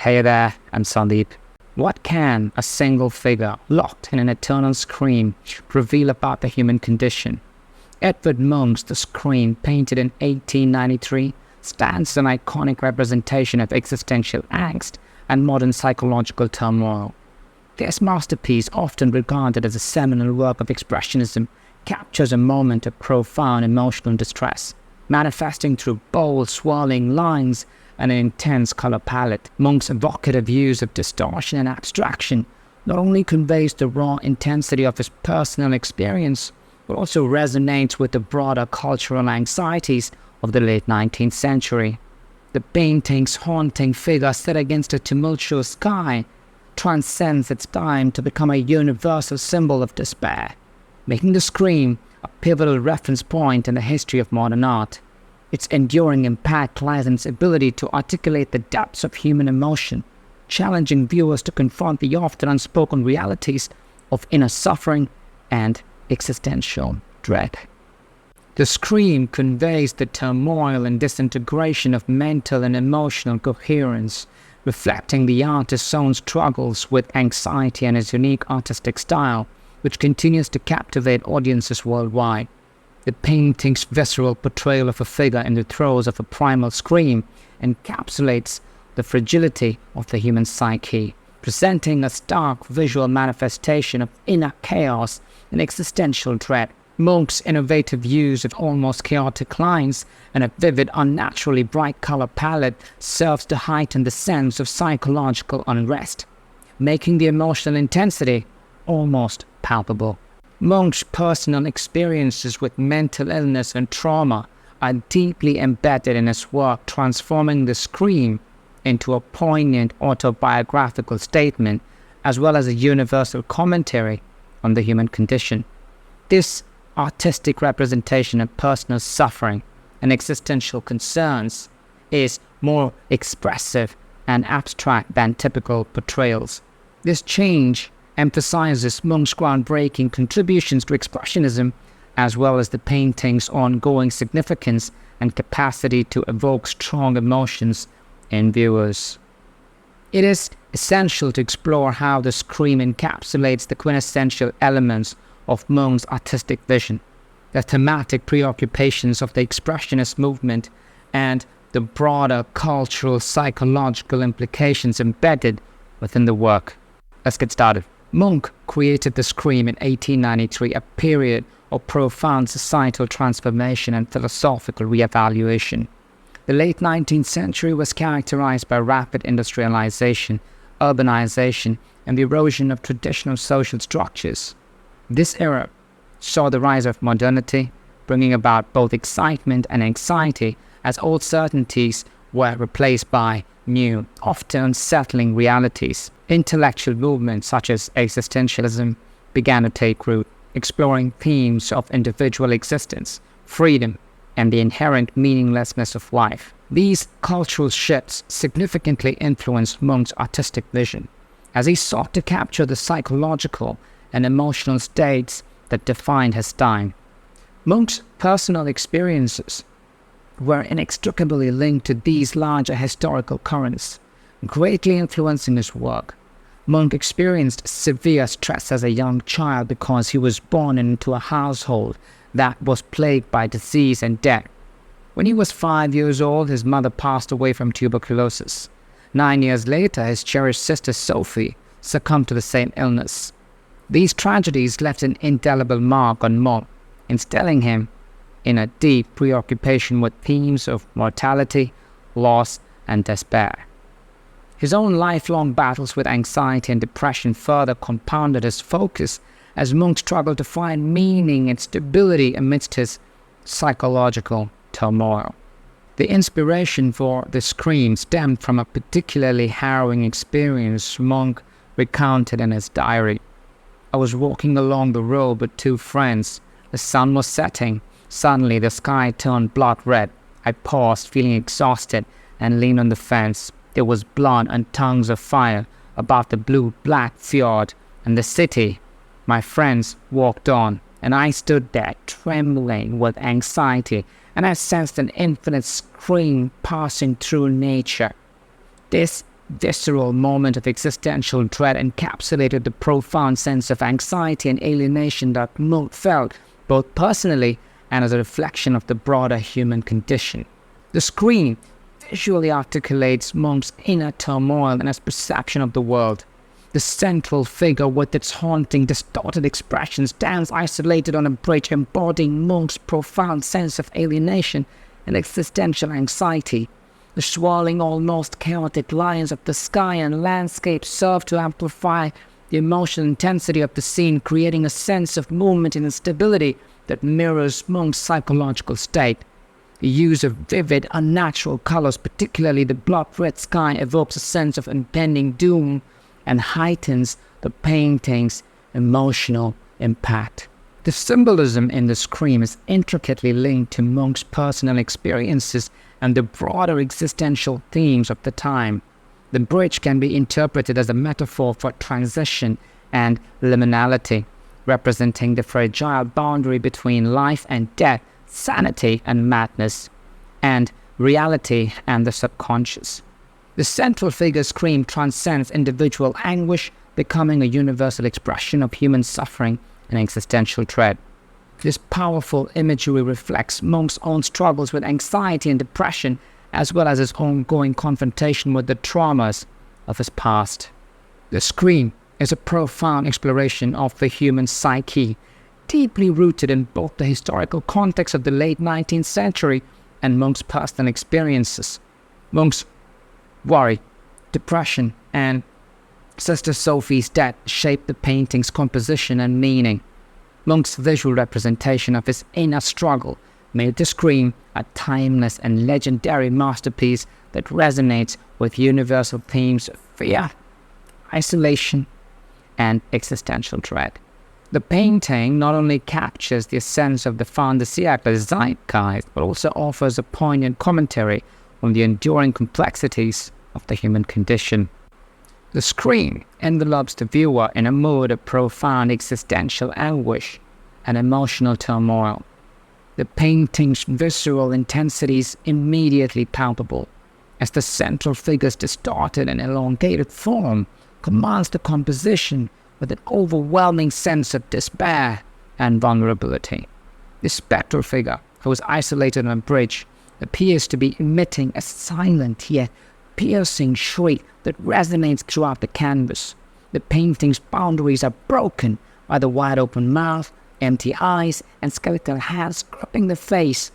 Hey there, I'm Sundeep. What can a single figure locked in an eternal scream reveal about the human condition? Edvard Munch The Scream, painted in 1893, stands as an iconic representation of existential angst and modern psychological turmoil. This masterpiece, often regarded as a seminal work of Expressionism, captures a moment of profound emotional distress, manifesting through bold, swirling lines and an intense color palette. Munch's evocative use of distortion and abstraction not only conveys the raw intensity of his personal experience, but also resonates with the broader cultural anxieties of the late 19th century. The painting's haunting figure set against a tumultuous sky transcends its time to become a universal symbol of despair, making The Scream a pivotal reference point in the history of modern art. Its enduring impact lies in its ability to articulate the depths of human emotion, challenging viewers to confront the often unspoken realities of inner suffering and existential dread. The Scream conveys the turmoil and disintegration of mental and emotional coherence, reflecting the artist's own struggles with anxiety and his unique artistic style, which continues to captivate audiences worldwide. The painting's visceral portrayal of a figure in the throes of a primal scream encapsulates the fragility of the human psyche, presenting a stark visual manifestation of inner chaos and existential dread. Munch's innovative use of almost chaotic lines and a vivid, unnaturally bright color palette serves to heighten the sense of psychological unrest, making the emotional intensity almost palpable. Munch's personal experiences with mental illness and trauma are deeply embedded in his work, transforming The Scream into a poignant autobiographical statement as well as a universal commentary on the human condition. This artistic representation of personal suffering and existential concerns is more expressive and abstract than typical portrayals. This change emphasizes Munch's groundbreaking contributions to Expressionism, as well as the painting's ongoing significance and capacity to evoke strong emotions in viewers. It is essential to explore how The Scream encapsulates the quintessential elements of Munch's artistic vision, the thematic preoccupations of the Expressionist movement, and the broader cultural psychological implications embedded within the work. Let's get started. Munch created The Scream in 1893, a period of profound societal transformation and philosophical re-evaluation. The late 19th century was characterized by rapid industrialization, urbanization, and the erosion of traditional social structures. This era saw the rise of modernity, bringing about both excitement and anxiety as old certainties were replaced by new, often unsettling realities. Intellectual movements such as existentialism began to take root, exploring themes of individual existence, freedom, and the inherent meaninglessness of life. These cultural shifts significantly influenced Munch's artistic vision, as he sought to capture the psychological and emotional states that defined his time. Munch's personal experiences were inextricably linked to these larger historical currents, greatly influencing his work. Munch experienced severe stress as a young child because he was born into a household that was plagued by disease and death. When he was 5 years old, his mother passed away from tuberculosis. 9 years later, his cherished sister Sophie succumbed to the same illness. These tragedies left an indelible mark on Munch, instilling him in a deep preoccupation with themes of mortality, loss, and despair. His own lifelong battles with anxiety and depression further compounded his focus as Munch struggled to find meaning and stability amidst his psychological turmoil. The inspiration for The Scream stemmed from a particularly harrowing experience Munch recounted in his diary. I was walking along the road with two friends. The sun was setting. Suddenly, the sky turned blood red. I paused, feeling exhausted, and leaned on the fence. There was blood and tongues of fire above the blue-black fjord and the city. My friends walked on, and I stood there, trembling with anxiety, and I sensed an infinite scream passing through nature. This visceral moment of existential dread encapsulated the profound sense of anxiety and alienation that Munch felt, both personally and as a reflection of the broader human condition. The Scream visually articulates Munch's inner turmoil and his perception of the world. The central figure, with its haunting, distorted expression, stands isolated on a bridge, embodying Munch's profound sense of alienation and existential anxiety. The swirling, almost chaotic lines of the sky and landscape serve to amplify the emotional intensity of the scene, creating a sense of movement and instability that mirrors Munch's psychological state. The use of vivid, unnatural colors, particularly the blood-red sky, evokes a sense of impending doom and heightens the painting's emotional impact. The symbolism in The Scream is intricately linked to Munch's personal experiences and the broader existential themes of the time. The bridge can be interpreted as a metaphor for transition and liminality, representing the fragile boundary between life and death, sanity and madness, and reality and the subconscious. The central figure's scream transcends individual anguish, becoming a universal expression of human suffering and existential dread. This powerful imagery reflects Munch's own struggles with anxiety and depression, as well as his ongoing confrontation with the traumas of his past. The Scream is a profound exploration of the human psyche, deeply rooted in both the historical context of the late 19th century and Munch's personal experiences. Munch's worry, depression, and Sister Sophie's death shaped the painting's composition and meaning. Munch's visual representation of his inner struggle made The Scream a timeless and legendary masterpiece that resonates with universal themes of fear, isolation, and existential dread. The painting not only captures the essence of the fantasiacal zeitgeist, but also offers a poignant commentary on the enduring complexities of the human condition. The Scream envelopes the viewer in a mood of profound existential anguish and emotional turmoil. The painting's visceral intensity is immediately palpable, as the central figure's distorted and elongated form commands the composition with an overwhelming sense of despair and vulnerability. The spectral figure, who is isolated on a bridge, appears to be emitting a silent yet piercing shriek that resonates throughout the canvas. The painting's boundaries are broken by the wide-open mouth, empty eyes, and skeletal hands gripping the face,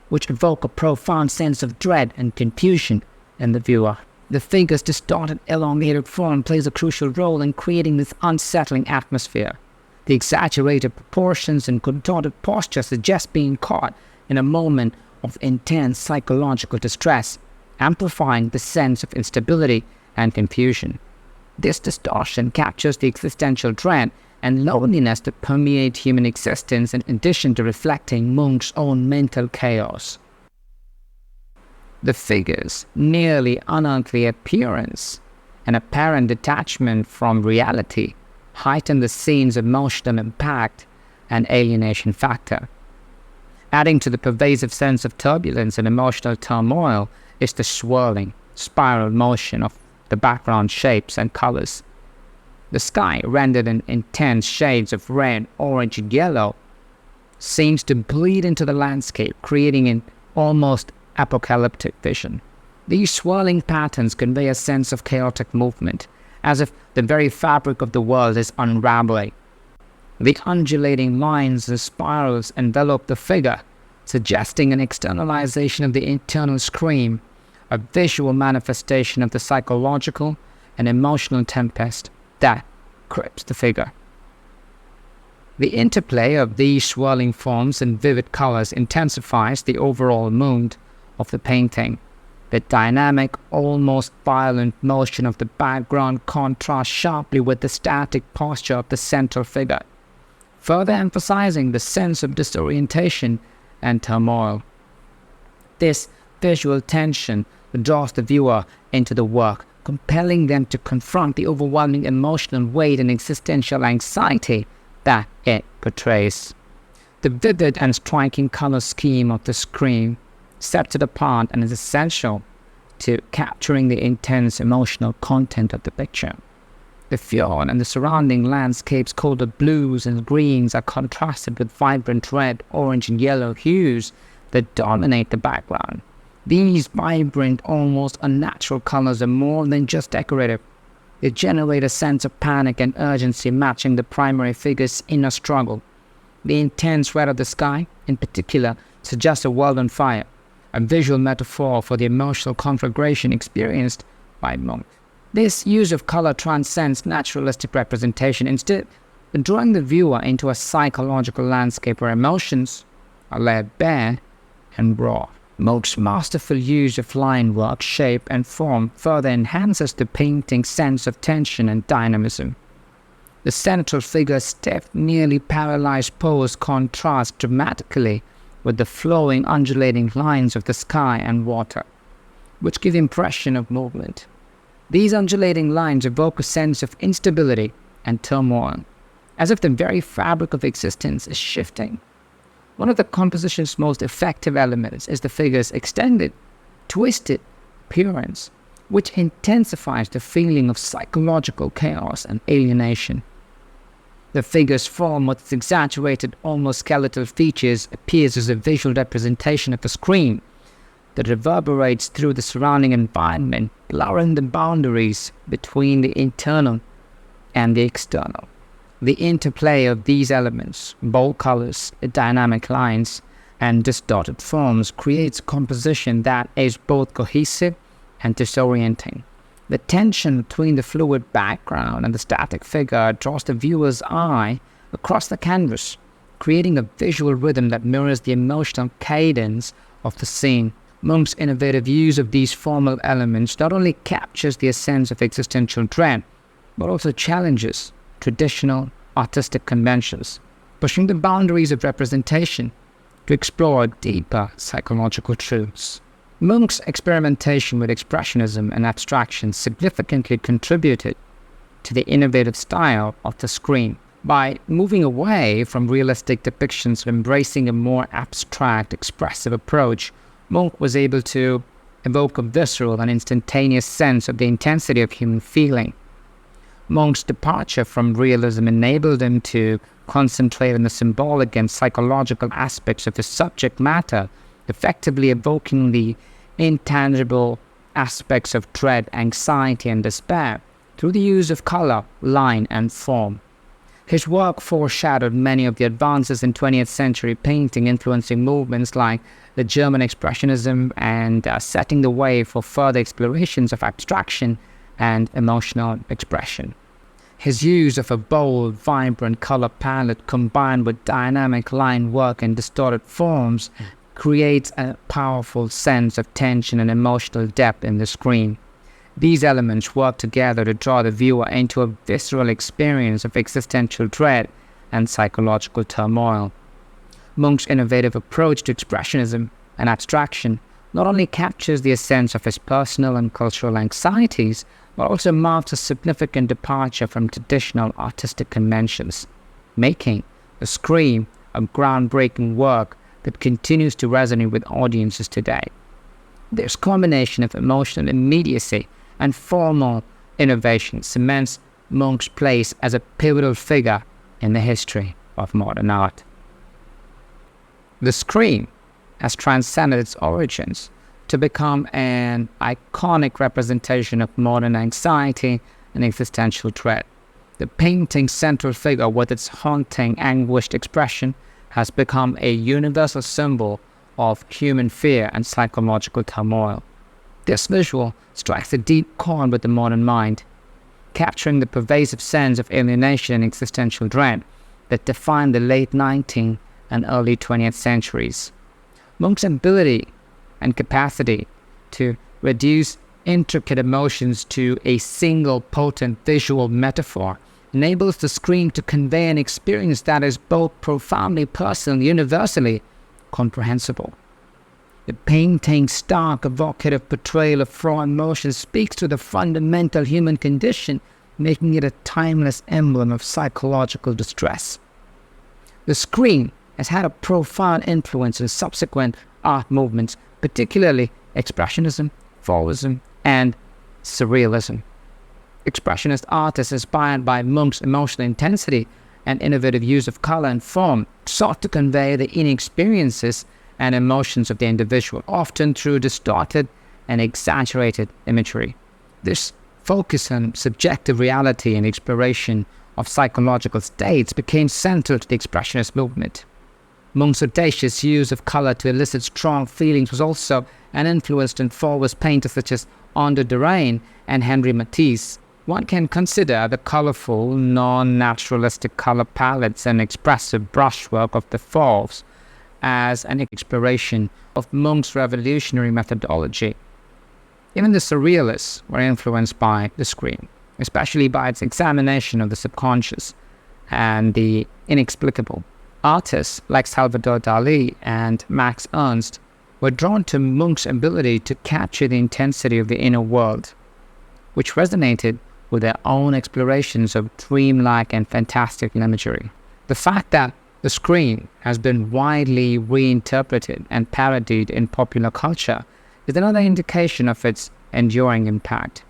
which evoke a profound sense of dread and confusion in the viewer. The figure's distorted, elongated form plays a crucial role in creating this unsettling atmosphere. The exaggerated proportions and contorted posture suggest being caught in a moment of intense psychological distress, amplifying the sense of instability and confusion. This distortion captures the existential dread and loneliness that permeate human existence, in addition to reflecting Munch's own mental chaos. The figure's nearly unearthly appearance and apparent detachment from reality heighten the scene's emotional impact and alienation factor. Adding to the pervasive sense of turbulence and emotional turmoil is the swirling, spiral motion of the background shapes and colors. The sky, rendered in intense shades of red, orange, and yellow, seems to bleed into the landscape, creating an almost apocalyptic vision. These swirling patterns convey a sense of chaotic movement, as if the very fabric of the world is unraveling. The undulating lines and spirals envelop the figure, suggesting an externalization of the internal scream, a visual manifestation of the psychological and emotional tempest that grips the figure. The interplay of these swirling forms and vivid colors intensifies the overall mood of the painting. The dynamic, almost violent motion of the background contrasts sharply with the static posture of the central figure, further emphasizing the sense of disorientation and turmoil. This visual tension draws the viewer into the work, compelling them to confront the overwhelming emotional weight and existential anxiety that it portrays. The vivid and striking color scheme of The Scream sets it apart and is essential to capturing the intense emotional content of the picture. The fjord and the surrounding landscape's colder blues and greens are contrasted with vibrant red, orange and yellow hues that dominate the background. These vibrant, almost unnatural colors are more than just decorative. They generate a sense of panic and urgency matching the primary figure's inner struggle. The intense red of the sky, in particular, suggests a world on fire, a visual metaphor for the emotional conflagration experienced by Munch. This use of color transcends naturalistic representation, instead drawing the viewer into a psychological landscape where emotions are laid bare and raw. Munch's masterful use of line work, shape and form further enhances the painting's sense of tension and dynamism. The central figure's stiff, nearly paralyzed pose contrasts dramatically with the flowing, undulating lines of the sky and water, which give impression of movement. These undulating lines evoke a sense of instability and turmoil, as if the very fabric of existence is shifting. One of the composition's most effective elements is the figure's extended, twisted appearance, which intensifies the feeling of psychological chaos and alienation. The figure's form, with its exaggerated, almost skeletal features, appears as a visual representation of the scream that reverberates through the surrounding environment, blurring the boundaries between the internal and the external. The interplay of these elements, bold colors, dynamic lines, and distorted forms creates a composition that is both cohesive and disorienting. The tension between the fluid background and the static figure draws the viewer's eye across the canvas, creating a visual rhythm that mirrors the emotional cadence of the scene. Munch's innovative use of these formal elements not only captures the essence of existential dread, but also challenges traditional artistic conventions, pushing the boundaries of representation to explore deeper psychological truths. Munch's experimentation with expressionism and abstraction significantly contributed to the innovative style of the scream. By moving away from realistic depictions and embracing a more abstract, expressive approach, Munch was able to evoke a visceral and instantaneous sense of the intensity of human feeling. Munch's departure from realism enabled him to concentrate on the symbolic and psychological aspects of his subject matter, effectively evoking the intangible aspects of dread, anxiety, and despair through the use of color, line, and form. His work foreshadowed many of the advances in 20th century painting, influencing movements like the German Expressionism and setting the way for further explorations of abstraction and emotional expression. His use of a bold, vibrant color palette combined with dynamic line work and distorted forms creates a powerful sense of tension and emotional depth in the screen. These elements work together to draw the viewer into a visceral experience of existential dread and psychological turmoil. Munch's innovative approach to expressionism and abstraction not only captures the essence of his personal and cultural anxieties, but also marks a significant departure from traditional artistic conventions, making The Scream a groundbreaking work that continues to resonate with audiences today. This combination of emotional immediacy and formal innovation cements Munch's place as a pivotal figure in the history of modern art. The Scream has transcended its origins to become an iconic representation of modern anxiety and existential dread. The painting's central figure, with its haunting, anguished expression, has become a universal symbol of human fear and psychological turmoil. This visual strikes a deep chord with the modern mind, capturing the pervasive sense of alienation and existential dread that defined the late 19th and early 20th centuries. Munch's ability and capacity to reduce intricate emotions to a single potent visual metaphor enables the screen to convey an experience that is both profoundly personal and universally comprehensible. The painting's stark, evocative portrayal of raw emotions speaks to the fundamental human condition, making it a timeless emblem of psychological distress. The Scream has had a profound influence in subsequent art movements, particularly Expressionism, Fauvism, and surrealism. Expressionist artists, inspired by Munch's emotional intensity and innovative use of color and form, sought to convey the inner experiences and emotions of the individual, often through distorted and exaggerated imagery. This focus on subjective reality and exploration of psychological states became central to the Expressionist movement. Munch's audacious use of color to elicit strong feelings was also an influence in Fauvist painters such as André Derain and Henri Matisse. One can consider the colorful, non-naturalistic color palettes and expressive brushwork of the Fauves as an exploration of Munch's revolutionary methodology. Even the Surrealists were influenced by The Scream, especially by its examination of the subconscious and the inexplicable. Artists like Salvador Dali and Max Ernst were drawn to Munch's ability to capture the intensity of the inner world, which resonated with their own explorations of dreamlike and fantastical imagery. The fact that The Scream has been widely reinterpreted and parodied in popular culture is another indication of its enduring impact.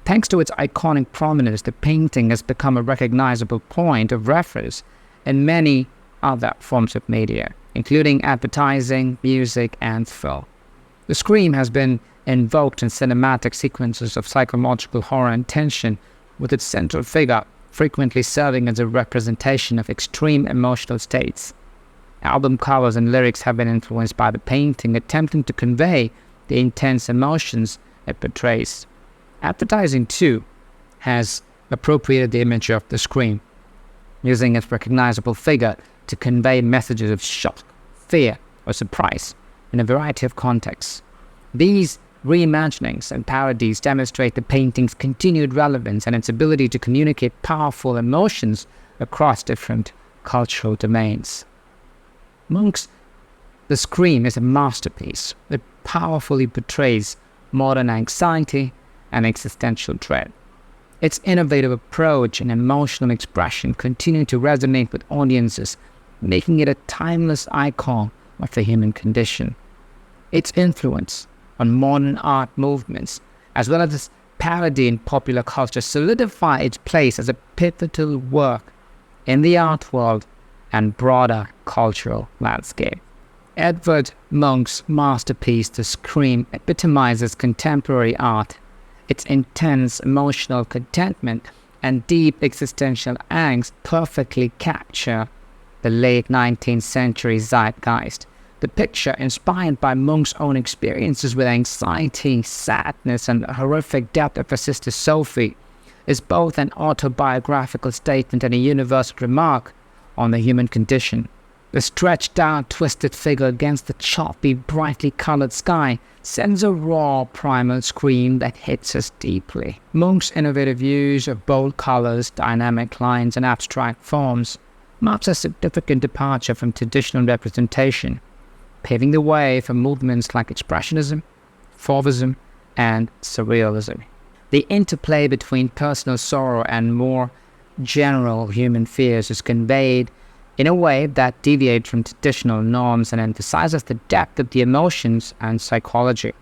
Thanks to its iconic prominence, the painting has become a recognizable point of reference in many other forms of media, including advertising, music, and film. The Scream has been invoked in cinematic sequences of psychological horror and tension, with its central figure frequently serving as a representation of extreme emotional states. Album covers and lyrics have been influenced by the painting, attempting to convey the intense emotions it portrays. Advertising, too, has appropriated the image of the Scream, using its recognizable figure to convey messages of shock, fear, or surprise in a variety of contexts. These reimaginings and parodies demonstrate the painting's continued relevance and its ability to communicate powerful emotions across different cultural domains. Munch's The Scream is a masterpiece that powerfully portrays modern anxiety and existential dread. Its innovative approach and emotional expression continue to resonate with audiences, making it a timeless icon of the human condition. Its influence on modern art movements, as well as its parody in popular culture, solidify its place as a pivotal work in the art world and broader cultural landscape. Edvard Munch's masterpiece, The Scream, epitomizes contemporary art. Its intense emotional contentment and deep existential angst perfectly capture the late 19th century zeitgeist. The picture, inspired by Munch's own experiences with anxiety, sadness, and the horrific death of her sister Sophie, is both an autobiographical statement and a universal remark on the human condition. The stretched out, twisted figure against the choppy, brightly colored sky sends a raw, primal scream that hits us deeply. Munch's innovative use of bold colors, dynamic lines, and abstract forms marks a significant departure from traditional representation, paving the way for movements like Expressionism, Fauvism, and Surrealism. The interplay between personal sorrow and more general human fears is conveyed in a way that deviates from traditional norms and emphasizes the depth of the emotions and psychology.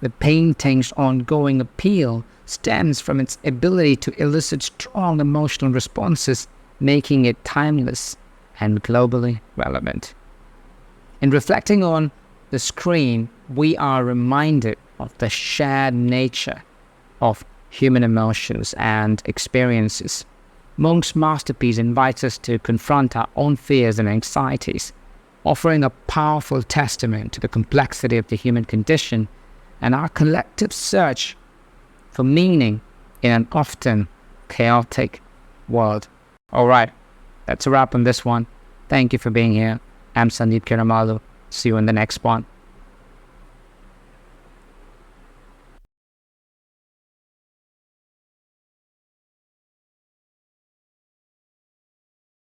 The painting's ongoing appeal stems from its ability to elicit strong emotional responses, making it timeless and globally relevant. In reflecting on The Scream, we are reminded of the shared nature of human emotions and experiences. Munch's masterpiece invites us to confront our own fears and anxieties, offering a powerful testament to the complexity of the human condition and our collective search for meaning in an often chaotic world. Alright, that's a wrap on this one. Thank you for being here. I'm Sundeep Keramalu. See you in the next one.